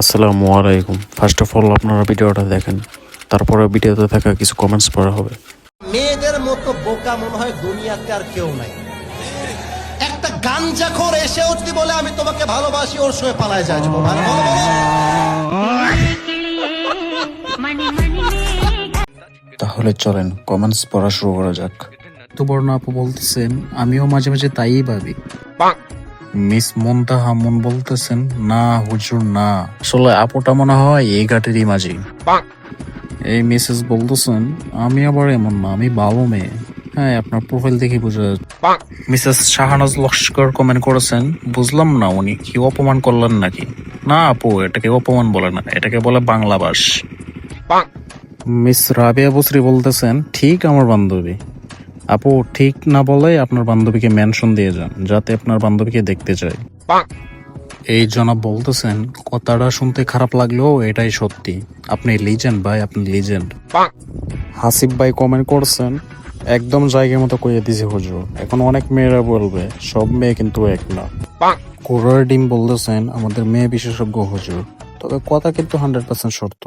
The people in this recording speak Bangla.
আসসালামু আলাইকুম। ফার্স্ট অফ অল আপনারা ভিডিওটা দেখেন, তারপরে ভিডিওতে থাকা কিছু কমেন্টস পড়া হবে। মেয়েদের মতো বোকা মনে হয় দুনিয়াতে আর কেউ নাই। একটা গাঞ্জাখোর এসেও যদি বলে আমি তোমাকে ভালোবাসি, ওর সঙ্গে পালায় যায় যাবো। মানে বলো, বলো। তাহলে চলেন কমেন্টস পড়া শুরু করা যাক। সুবর্ণ আপু বলতেছেন, আমিও মাঝে মাঝে তাই ভাবি। মিস মুনতাহা মুন বলতেছেন, না হুজুর না, আসলে আপুটা মনে হয় এই ঘাটেরই মাঝি। এই মিসেস বলতেছেন, আমি আবার এমন না, আমি ভালো মেয়ে। হ্যাঁ, আপনার প্রোফাইল দেখে বোঝা যাচ্ছে। মিসেস শাহানাজ লস্কর কমেন্ট করেছেন, বুঝলাম না উনি কি অপমান করলেন নাকি? না আপু, এটাকে অপমান বলে না, এটাকে বলে বাংলাভাষ। মিস রাবিয়া বসরি বলতেছেন, ঠিক আমার বান্ধবী। আপু ঠিক না বলে আপনার বান্ধবীকে মেনশন দিয়ে যান, যাতে আপনার বান্ধবীকে দেখতে চায়। এই জনাব বলতেছেন, কথাটা শুনতে খারাপ লাগলেও এটাই সত্যি। আপনি লিজেন্ড ভাই, আপনি লিজেন্ড। হাসিব ভাই কমেন্ট করছেন, একদম জায়গা মতো কইয়ে দিছে হুজুর। এখন অনেক মেয়েরা বলবে সব মেয়ে কিন্তু এক না। কোরার ডিম বলতেছেন, আমাদের মেয়ে বিশেষজ্ঞ হুজুর, তবে কথা কিন্তু 100% সত্য।